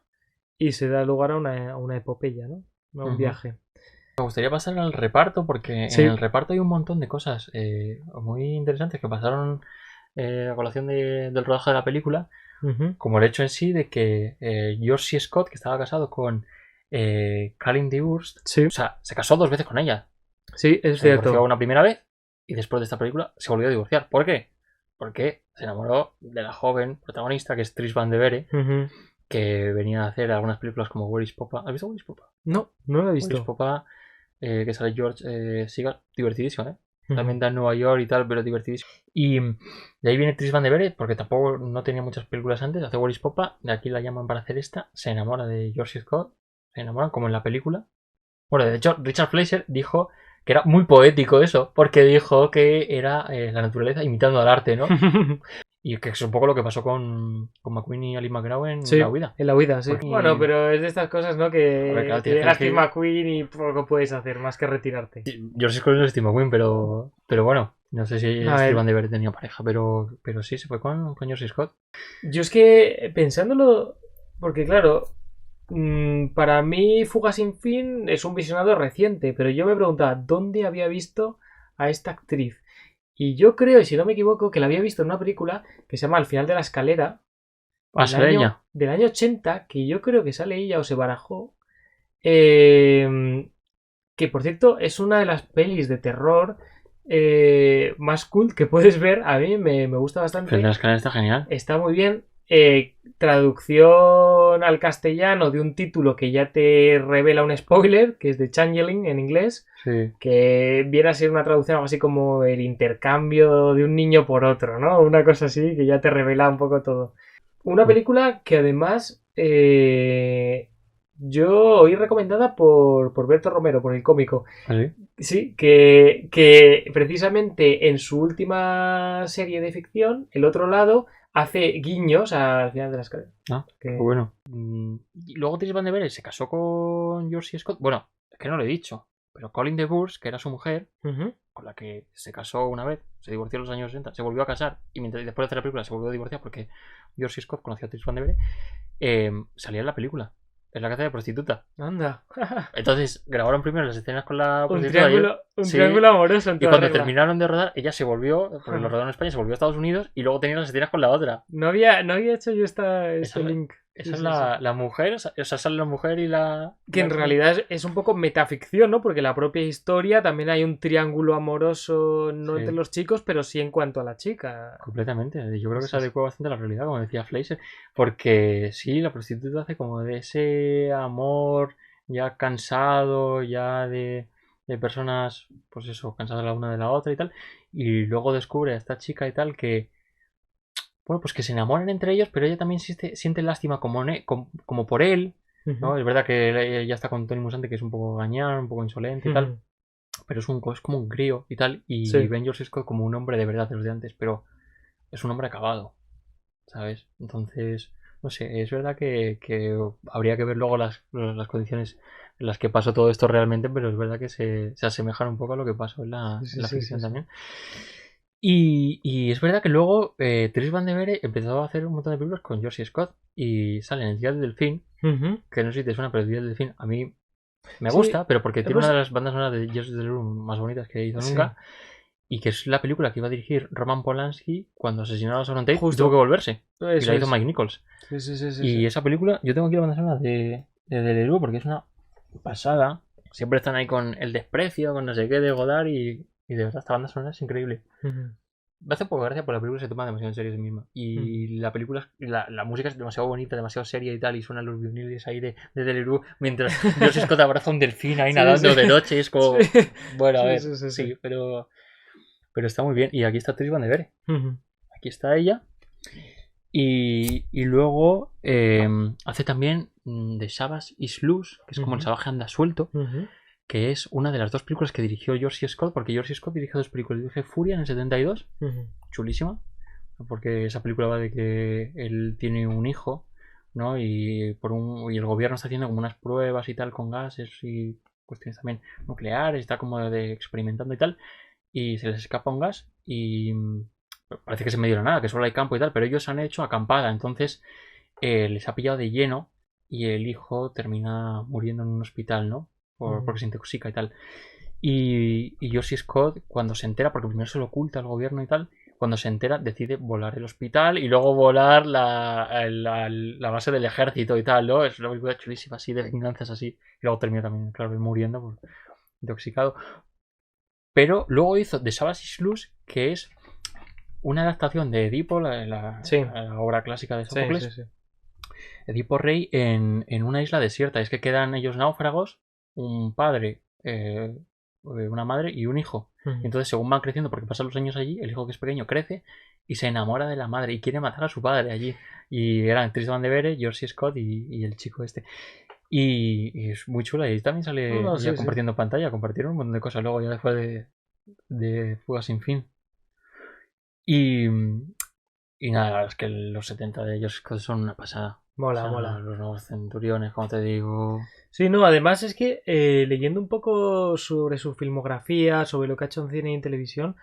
y se da lugar a una epopeya, ¿no? A un viaje. Me gustaría pasar al reparto porque en el reparto hay un montón de cosas muy interesantes que pasaron a colación del rodaje de la película, como el hecho en sí de que George C. Scott, que estaba casado con Colin Dewhurst, o sea, se casó 2 veces con ella. Sí, es se cierto. divorció una primera vez y después de esta película se volvió a divorciar. ¿Por qué? Porque se enamoró de la joven protagonista que es Tris Van de Vere, que venía a hacer algunas películas como Where is Papa. ¿Has visto Where is Papa? No lo he visto. Where is Papa, que sale George Segal, divertidísimo, ¿eh? También da en Nueva York y tal, pero divertidísimo. Y de ahí viene Tris Van de Vere, porque tampoco no tenía muchas películas antes, hace Where is Papa, de aquí la llaman para hacer esta, se enamora de George Scott, se enamoran como en la película. Bueno, de hecho, Richard Fleischer dijo que era muy poético eso, porque dijo que era la naturaleza imitando al arte, ¿no? Y que es un poco lo que pasó con McQueen y Ali McGraw en La Huida. En La Huida, sí. Porque... Bueno, pero es de estas cosas, ¿no? Que te llega Steve McQueen y poco puedes hacer más que retirarte. George Scott no es Steve McQueen, pero bueno, no sé si Steve Van de Vere tenía pareja, pero sí, se fue con George Scott. Yo es que, pensándolo, porque claro, para mí Fuga sin fin es un visionado reciente, pero yo me preguntaba, ¿dónde había visto a esta actriz? Y yo creo, y si no me equivoco, que la había visto en una película que se llama Al final de la escalera. Del año 80, que yo creo que sale ella o se barajó. que por cierto es una de las pelis de terror más cool que puedes ver. A mí me gusta bastante. Frente a la escalera está genial. Está muy bien. Traducción al castellano de un título que ya te revela un spoiler, que es de Changeling en inglés, Sí. que viene a ser una traducción algo así como el intercambio de un niño por otro, ¿no? Una cosa así que ya te revela un poco todo. Una película que además yo oí recomendada por Berto Romero, por el cómico. ¿Así? Sí, que precisamente en su última serie de ficción, El Otro Lado, hace guiños al final de la escalera. Ah, Que- pues bueno. Y luego Tris Van de Vere se casó con George Scott. Bueno, es que no lo he dicho. Pero Colin de Bourse, que era su mujer, Ujú. con la que se casó una vez, se divorció en los años 60, se volvió a casar y después de hacer la película se volvió a divorciar porque George Scott conoció a Tris Van de Vere, salía en la película. Es la que hace de prostituta. Anda. Entonces grabaron primero las escenas con la un prostituta. Sí. triángulo amoroso en Y toda cuando regla. terminaron de rodar, ella se volvió, porque lo rodaron en España, se volvió a Estados Unidos y luego tenía las escenas con la otra. No había hecho yo este Esa es la- link. Esa Sí, es sí, la mujer, o sea, sale la mujer y la... Que en realidad es un poco metaficción, ¿no? Porque la propia historia también hay un triángulo amoroso, no Sí. entre los chicos, pero sí en cuanto a la chica. Completamente. Yo creo que Sí, se adecua bastante a la realidad, como decía Fleischer. Porque sí, la prostituta hace como de ese amor ya cansado, ya de personas, pues eso, cansadas la una de la otra y tal. Y luego descubre a esta chica y tal que, bueno, pues que se enamoran entre ellos, pero ella también siente lástima como por él, ¿no? Ujú. Es verdad que ella está con Tony Musante, que es un poco gañán, un poco insolente y tal. Ujú. Pero es como un crío y tal. Y Sí. Ben George Scott como un hombre de verdad de los de antes, pero es un hombre acabado, ¿sabes? Entonces, no sé, es verdad que habría que ver luego las condiciones en las que pasó todo esto realmente, pero es verdad que se asemejan un poco a lo que pasó en la Sí, sí, ficción sí, sí. también. Y es verdad que luego Tris Van de Vere empezó a hacer un montón de películas con George Scott y salen El Día del Delfín, Ujú. que no sé si te suena, pero El Día del Delfín a mí me Sí, gusta, pero porque tiene hemos- una de las bandas sonoras de George Delerue más bonitas que hizo Sí. nunca, y que es la película que iba a dirigir Roman Polanski cuando asesinó a Sharon Tate y Justo. tuvo que volverse. Y Eso la hizo es. Mike Nichols. Sí, sí, sí, sí, Y sí. esa película, yo tengo aquí la banda sonora de Delerue porque es una pasada. Siempre están ahí con el desprecio, con no sé qué de Godard y de verdad esta banda sonora es increíble. Ujú. Me hace poco gracia porque la película se toma demasiado en serio a sí misma. Y la película, la música es demasiado bonita, demasiado seria y tal. Y suenan los violines ahí de Delerue mientras George Scott abraza a un delfín ahí Sí, nadando sí. de noche. Y es como, Sí. bueno, a Sí, ver, sí, sí, sí. sí, pero está muy bien. Y aquí está Tris Van de Vere. Ujú. Aquí está ella. Y luego hace también The Savage is Loose, que es como El Ujú. salvaje anda suelto, Ujú. que es una de las dos películas que dirigió George Scott, porque George Scott dirigió dos películas. Dirige Furia en el 72, Ujú. chulísima, porque esa película va de que él tiene un hijo, ¿no? Y el gobierno está haciendo como unas pruebas y tal con gases y cuestiones también nucleares, está como de experimentando y tal, y se les escapa un gas y parece que es en medio de la nada, que solo hay campo y tal, pero ellos han hecho acampada, entonces les ha pillado de lleno y el hijo termina muriendo en un hospital, ¿no? Porque se intoxica y tal. Y George Scott, cuando se entera, porque primero se lo oculta al gobierno y tal, cuando se entera decide volar el hospital y luego volar la base del ejército y tal, ¿no? Es una película chulísima, así, de venganzas así. Y luego termina también, claro, él muriendo por intoxicado. Pero luego hizo The Savage is Loose, que es una adaptación de Edipo, Sí. la obra clásica de Sí, Sófocles. sí, sí. Edipo Rey en una isla desierta. Es que quedan ellos náufragos, un padre, una madre y un hijo. Ujú. Y entonces, según van creciendo, porque pasan los años allí, el hijo que es pequeño crece y se enamora de la madre y quiere matar a su padre allí. Y eran Tris Van de Vere, George Scott y el chico este. Y es muy chula. Y también sale No, ella sí, sí. compartiendo pantalla, compartieron un montón de cosas luego ya después de Fuga sin fin. Y nada, es que los 70 de ellos son una pasada. Mola, O sea, mola. Los nuevos centuriones, como te digo. Sí, no, además es que leyendo un poco sobre su filmografía, sobre lo que ha hecho en cine y en televisión,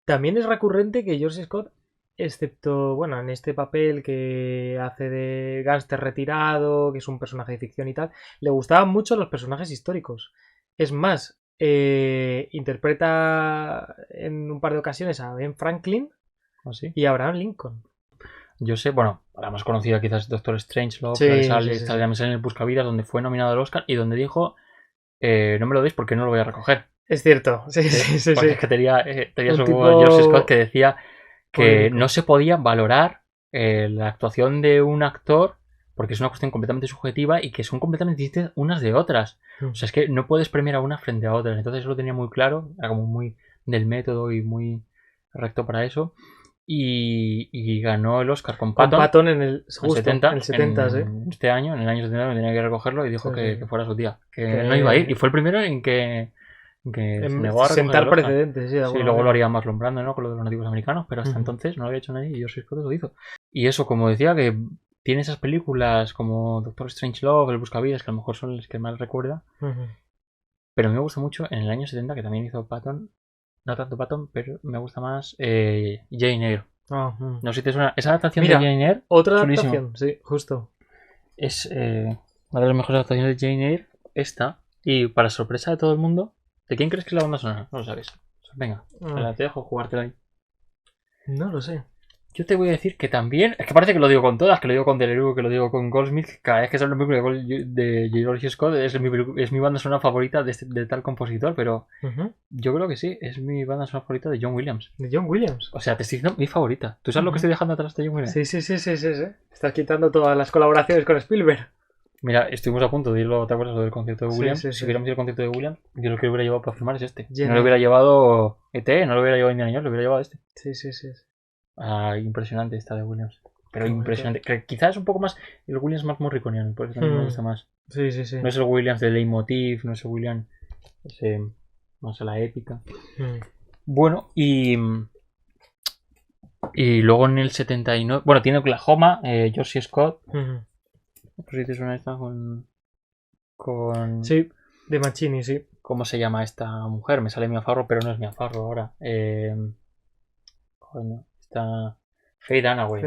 también es recurrente que George Scott, excepto, bueno, en este papel que hace de gángster retirado, que es un personaje de ficción y tal, le gustaban mucho los personajes históricos. Es más, interpreta en un par de ocasiones a Ben Franklin ¿Así? y a Abraham Lincoln. Yo sé, bueno, la más conocida quizás es Doctor Strangelove, Sí, la que sale, sí, sí, sale en el Buscavidas, donde fue nominado al Oscar y donde dijo no me lo deis porque no lo voy a recoger. Es cierto, sí. Porque es que tenía Un su tipo George Scott que decía que polémico. no se podía valorar la actuación de un actor porque es una cuestión completamente subjetiva y que son completamente distintas unas de otras. O sea, es que no puedes premiar a una frente a otra. Entonces eso lo tenía muy claro, era como muy del método y muy recto para eso. Y ganó el Oscar con Con Patton. Patton en el, En justo, 70, en el 70, sí. este año, en el año 70, me tenía que recogerlo y dijo Sí, que sí. fuera su tía, que Que- no iba a ir. Y fue el primero en que se negó a recoger sentar el Oscar. precedentes, sí. de Sí, alguna luego lo manera. haría más Brando, ¿no? Con lo de los nativos americanos, pero hasta Ujú. entonces no lo había hecho nadie y George Scott lo hizo. Y eso, como decía, que tiene esas películas como Doctor Strangelove, El Buscavidas, que a lo mejor son las que más recuerda, Ujú. pero me gusta mucho en el año 70, que también hizo Patton, no tanto Patton, pero me gusta más Jane Eyre. Ah, mm. No sé si te suena. Esa adaptación Mira, de Jane Eyre, Otra chulísimo. adaptación, sí, justo. Es una de las mejores adaptaciones de Jane Eyre, esta. Y para sorpresa de todo el mundo, ¿de quién crees que es la banda sonora? No lo sabes. Venga, te dejo jugártela ahí. No lo sé. Yo te voy a decir que también, es que parece que lo digo con todas, que lo digo con Deliveroo, que lo digo con Goldsmith, cada vez que sale una película de George Scott es mi banda sonora favorita de tal compositor, pero Ujú. yo creo que sí, es mi banda sonora favorita de John Williams. De John Williams. O sea, te estoy diciendo mi favorita. ¿Tú sabes lo que Ujú. estoy dejando atrás de John Williams? Sí. Estás quitando todas las colaboraciones con Spielberg. Mira, estuvimos a punto de irlo, ¿te acuerdas? Lo del concierto de Sí, Williams. sí, Si sí. hubiéramos ido al concierto de Williams, yo lo que hubiera llevado para firmar es este. Lleno. No le hubiera llevado ET, no le hubiera llevado Indiana Jones, le hubiera llevado este. Sí. Impresionante esta de Williams. Pero Qué impresionante. Que quizás es un poco más. El Williams más morriconiano, por eso también me gusta más. Sí. No es el Williams de Leitmotiv, no es el Williams. Ese, más a la épica. Mm. Bueno, y luego en el 79. Bueno, tiene Oklahoma, George Scott. Ujú. Por si te suena esta con. Sí, de Mancini, sí. ¿Cómo se llama esta mujer? Me sale Mia Farrow, pero no es Mia Farrow ahora. Coño, está. Faye Dunaway.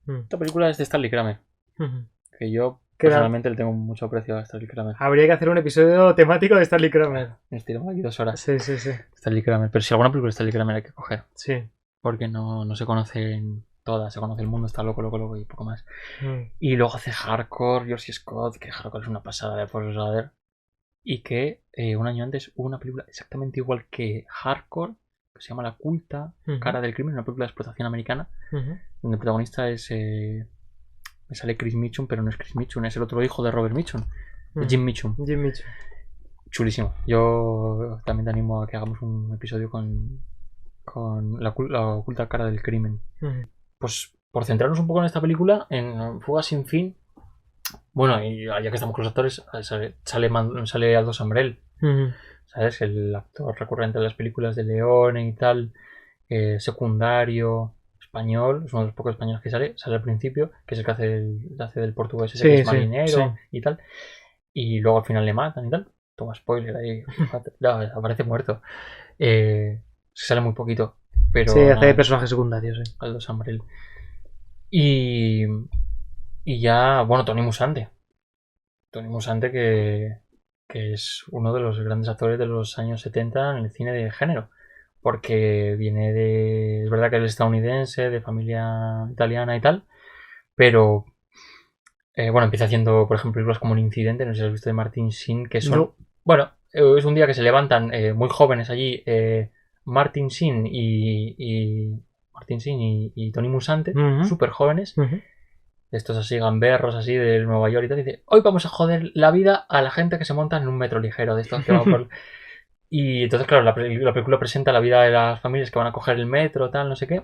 Esta película es de Stanley Kramer. Ujú. Que yo Que personalmente le tengo mucho aprecio a Stanley Kramer. Habría que hacer un episodio temático de Stanley Kramer. Nos tiramos aquí 2 horas. Sí. Stanley Kramer. Pero si alguna película de Stanley Kramer hay que coger. Sí. Porque no se conocen todas. Se conoce el mundo, está loco y poco más. Mm. Y luego hace Hardcore, George Scott, que Hardcore es una pasada de Forrest Gump. Y que un año antes hubo una película exactamente igual que Hardcore, que se llama La Culta Ujú. Cara del Crimen, una película de explotación americana, Ujú. donde el protagonista es... me sale Chris Mitchum, pero no es Chris Mitchum, es el otro hijo de Robert Mitchum, de Jim Mitchum. Jim Mitchum. Chulísimo. Yo también te animo a que hagamos un episodio con la oculta cara del crimen. Ujú. Pues por centrarnos un poco en esta película, en Fuga sin fin, bueno, y ya que estamos con los actores, sale Aldo Sambrel, Ujú. ¿sabes? El actor recurrente de las películas de Leone y tal, secundario, español, es uno de los pocos españoles que sale al principio, que es el que hace del portugués ese Sí, que es sí, marinero sí. y tal, y luego al final le matan y tal. Toma spoiler ahí, no, aparece muerto. Sale muy poquito, pero Sí, hace de nada, personaje secundario, sí. Aldo Sambrel. Y ya, bueno, Tony Musante. Tony Musante que es uno de los grandes actores de los años 70 en el cine de género. Porque viene de... Es verdad que él es estadounidense, de familia italiana y tal. Pero... bueno, empieza haciendo, por ejemplo, películas como El Incidente, no sé si has visto de Martin Sheen, que son... No. Bueno, es un día que se levantan muy jóvenes allí Martin Sheen y Tony Musante, Ujú. súper jóvenes, Ujú. estos así gamberros así de Nueva York y tal, y dice, hoy vamos a joder la vida a la gente que se monta en un metro ligero de estos que va por... Y entonces, claro, la película presenta la vida de las familias que van a coger el metro, tal, no sé qué.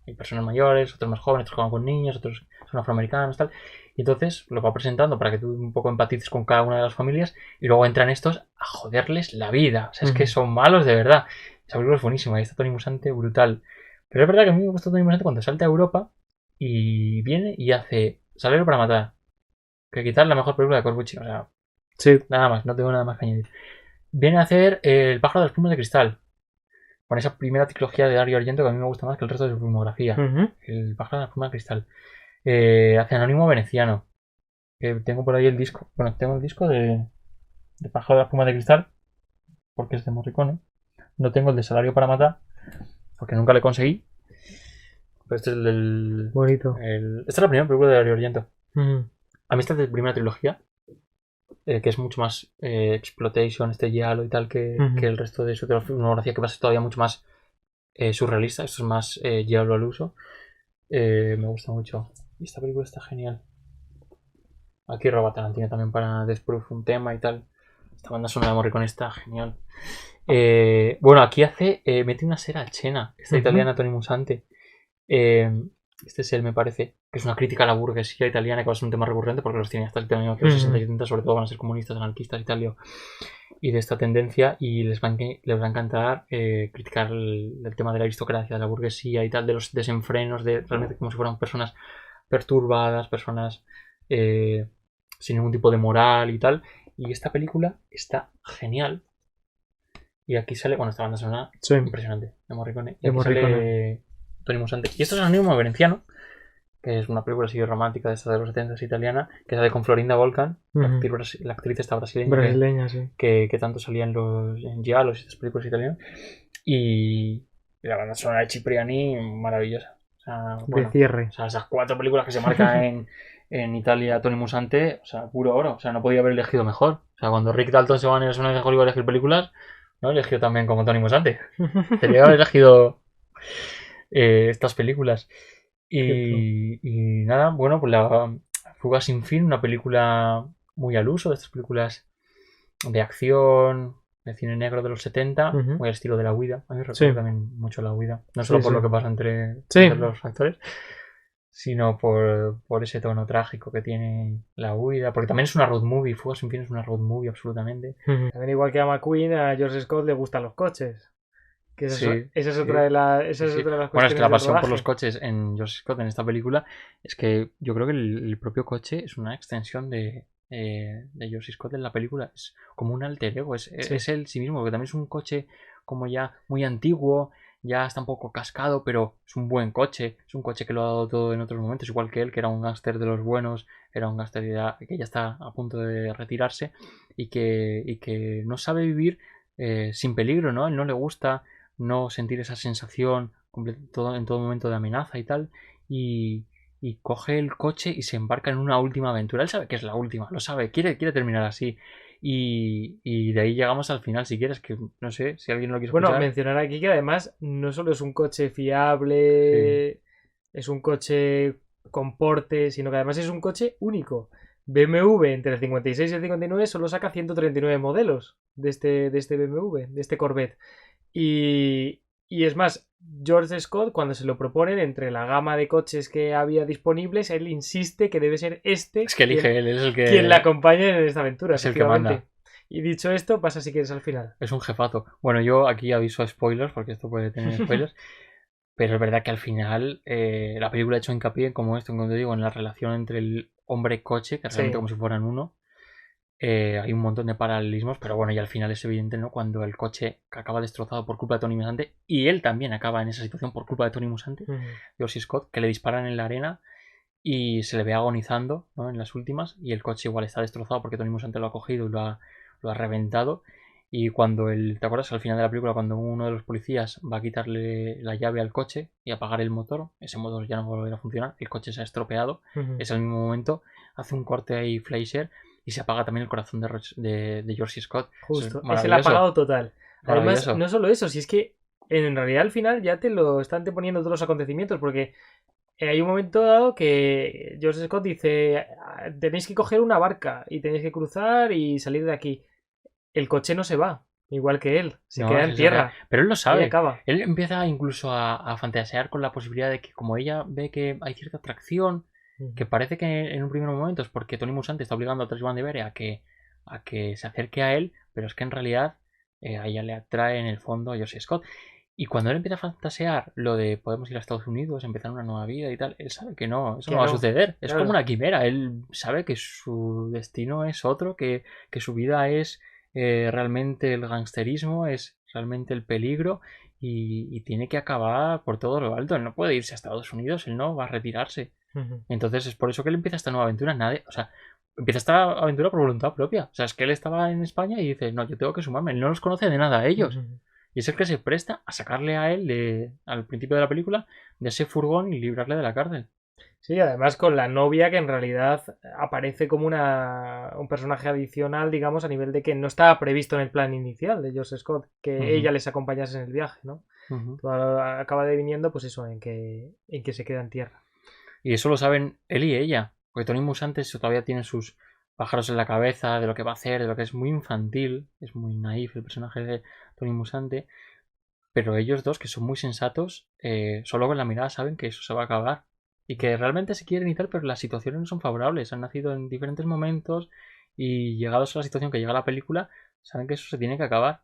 Hay personas mayores, otros más jóvenes, otros que van con niños, otros son afroamericanos, tal. Y entonces lo va presentando para que tú un poco empatices con cada una de las familias y luego entran estos a joderles la vida. O sea, es que son malos de verdad. Esa película es buenísima, ahí está Tony Musante brutal. Pero es verdad que a mí me gusta Tony Musante cuando salta a Europa y viene y hace Salero para matar. Que quizás la mejor película de Corbucci, o sea, Sí. nada más, no tengo nada más que añadir. Viene a hacer El pájaro de las plumas de cristal. Con esa primera trilogía de Dario Argento que a mí me gusta más que el resto de su filmografía. Ujú. El pájaro de las plumas de cristal. Hace Anónimo Veneciano. Que tengo por ahí el disco. Bueno, tengo el disco de pájaro de las plumas de cristal. Porque es de Morricone. No tengo el de Salario para matar. Porque nunca le conseguí. Pero este es el del... Bonito. Esta es la primera película de Dario Argento. Ujú. A mí esta es de primera trilogía. que es mucho más exploitation, giallo y tal, que el resto de su filmografía, que va a ser todavía mucho más surrealista. Esto es más giallo al uso. Me gusta mucho. Y esta película está genial. Aquí roba Tarantino también para Death Proof un tema y tal. Esta banda sonora de Morricone está genial. Bueno, aquí mete una sera chena, esta italiana Tony Musante. Este es él, me parece, que es una crítica a la burguesía italiana, que va a ser un tema recurrente porque los cineastas italianos que los 60 y 70 sobre todo van a ser comunistas, anarquistas y tal, y de esta tendencia, y les va a encantar criticar el tema de la aristocracia, de la burguesía y tal, de los desenfrenos, de realmente como si fueran personas perturbadas, personas sin ningún tipo de moral y tal. Y esta película está genial. Y aquí sale, bueno, esta banda sonora impresionante de Morricone. Y aquí sale Tony Musante. Y esto es Anónimo Veneziano, que es una película así romántica de esta de los 70 italiana, que sale con Florinda Volcan, la actriz esta brasileña sí. que tanto salía en Giallos y estas películas italianas. Y la banda sonora de Cipriani, maravillosa. O sea, de cierre. O sea, esas 4 películas que se marcan en Italia, Tony Musante, o sea, puro oro. O sea, no podía haber elegido mejor. O sea, cuando Rick Dalton se va a Zona de Hollywood a elegir películas, no eligió también como Tony Musante. Tenía que haber elegido estas películas. Y nada, bueno, pues la Fuga sin fin, una película muy al uso de estas películas de acción, de cine negro de los 70, muy al estilo de La Huida. A mí me recuerda también mucho La Huida. No solo por lo que pasa entre los actores, sino por ese tono trágico que tiene La Huida, porque también es una road movie. Fuga sin fin es una road movie absolutamente. También igual que a McQueen, a George Scott le gustan los coches. Que esa es otra de las cuestiones. Bueno, es que la pasión por los coches en George Scott en esta película es que yo creo que el propio coche es una extensión de George Scott en la película. Es como un alter ego, es él sí mismo, que también es un coche como ya muy antiguo, ya está un poco cascado, pero es un buen coche, es un coche que lo ha dado todo en otros momentos, igual que él, que era un gángster de los buenos, era un gángster que ya está a punto de retirarse y que no sabe vivir sin peligro, ¿no? A él no le gusta no sentir esa sensación en todo momento de amenaza y tal, y coge el coche y se embarca en una última aventura. Él sabe que es la última, lo sabe, quiere terminar así, y de ahí llegamos al final. Si quieres, que no sé si alguien lo quiere escuchar. Bueno, mencionar aquí que además no solo es un coche fiable, es un coche con porte, sino que además es un coche único. BMW entre el 56 y el 59 solo saca 139 modelos de este BMW, de este Corvette. Y es más, George Scott, cuando se lo proponen entre la gama de coches que había disponibles, él insiste que debe ser este. Es que elige él, es el que quien la acompañe en esta aventura. Es el que manda. Y dicho esto, pasa si quieres al final. Es un jefazo. Bueno, yo aquí aviso a spoilers, porque esto puede tener spoilers. Pero es verdad que al final la película ha hecho hincapié, como te digo, en la relación entre el hombre-coche, que realmente como si fueran uno. Hay un montón de paralelismos, pero bueno, y al final es evidente, ¿no? Cuando el coche acaba destrozado por culpa de Tony Musante, y él también acaba en esa situación por culpa de Tony Musante, George Scott, que le disparan en la arena y se le ve agonizando, ¿no? En las últimas, y el coche igual está destrozado porque Tony Musante lo ha cogido y lo ha reventado. Y cuando ¿te acuerdas al final de la película, cuando uno de los policías va a quitarle la llave al coche y apagar el motor, ese motor ya no va a volver a funcionar, el coche se ha estropeado, es al mismo momento, hace un corte ahí Fleischer y se apaga también el corazón de George Scott. Justo, es el apagado total. Además, no solo eso, si es que en realidad al final ya te lo están poniendo todos los acontecimientos, porque hay un momento dado que George Scott dice: tenéis que coger una barca y tenéis que cruzar y salir de aquí. El coche no se va, igual que él, se queda en tierra. Pero él lo sabe. Y acaba. Él empieza incluso a fantasear con la posibilidad de que, como ella ve que hay cierta atracción, que parece que en un primer momento es porque Tony Musante está obligando a Tracy Van Devere a que se acerque a él, pero es que en realidad a ella le atrae en el fondo a George Scott. Y cuando él empieza a fantasear lo de podemos ir a Estados Unidos, empezar una nueva vida y tal, él sabe que no, eso no va a suceder. Es como una quimera. Él sabe que su destino es otro, que su vida es realmente el gangsterismo, es realmente el peligro, y tiene que acabar por todo lo alto. Él no puede irse a Estados Unidos, él no va a retirarse. Entonces es por eso que él empieza esta nueva aventura. Empieza esta aventura por voluntad propia. O sea, es que él estaba en España y dice: no, yo tengo que sumarme. Él no los conoce de nada a ellos. Y es el que se presta a sacarle a él al principio de la película de ese furgón y librarle de la cárcel. Sí, además con la novia que en realidad aparece como un personaje adicional, digamos, a nivel de que no estaba previsto en el plan inicial de Josh Scott, que ella les acompañase en el viaje, ¿no? Todo acaba deviniendo, pues eso, en que se queda en tierra. Y eso lo saben él y ella, porque Tony Musante todavía tiene sus pájaros en la cabeza de lo que va a hacer, de lo que es muy infantil, es muy naif el personaje de Tony Musante, pero ellos dos, que son muy sensatos, solo con la mirada saben que eso se va a acabar y que realmente se quieren y tal, pero las situaciones no son favorables, han nacido en diferentes momentos y llegados a la situación que llega la película, saben que eso se tiene que acabar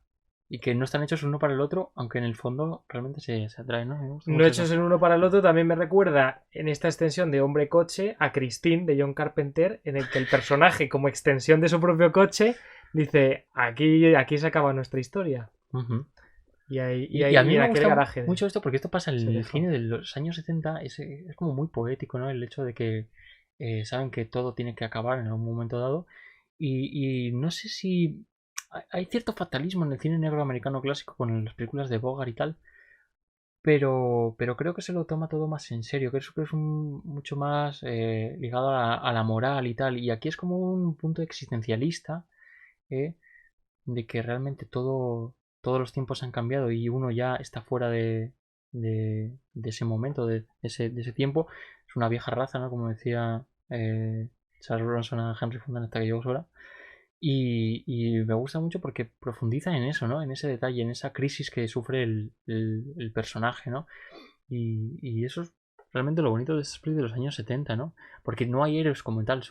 y que no están hechos uno para el otro, aunque en el fondo realmente se atraen, ¿no? Me gusta No mucho hechos eso. el uno para el otro también me recuerda en esta extensión de Hombre Coche a Christine de John Carpenter, en el que el personaje, como extensión de su propio coche, dice: aquí se acaba nuestra historia. Ujú. Y ahí Y a mí en me aquel gusta garaje. mucho esto porque esto pasa en se el dejó. cine de los años 70, es como muy poético, ¿no? El hecho de que saben que todo tiene que acabar en algún momento dado y no sé si hay cierto fatalismo en el cine negro americano clásico con las películas de Bogart y tal, pero creo que se lo toma todo más en serio, que es mucho más ligado a la moral y tal, y aquí es como un punto existencialista, ¿eh? De que realmente todos los tiempos han cambiado y uno ya está fuera de ese momento, de ese tiempo. Es una vieja raza, ¿no? Como decía Charles Bronson a Henry Fonda hasta que llegó su hora. Y me gusta mucho porque profundiza en eso, ¿no? En ese detalle, en esa crisis que sufre el personaje, ¿no? Y eso es realmente lo bonito de estos películas de los años 70, ¿no? Porque no hay héroes como tal,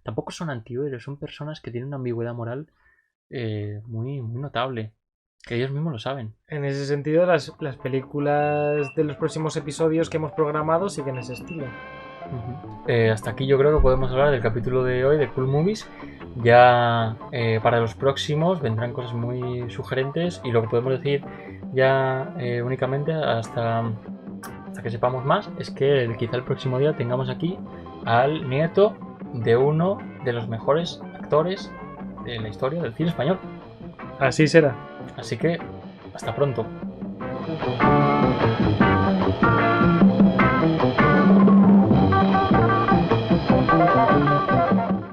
tampoco son antihéroes, son personas que tienen una ambigüedad moral muy, muy notable. Que ellos mismos lo saben. En ese sentido, las películas de los próximos episodios que hemos programado siguen ese estilo. Hasta aquí yo creo que podemos hablar del capítulo de hoy de Cool Movies. Ya para los próximos vendrán cosas muy sugerentes y lo que podemos decir ya únicamente hasta que sepamos más es que quizá el próximo día tengamos aquí al nieto de uno de los mejores actores de la historia del cine español. Así será. Así que hasta pronto.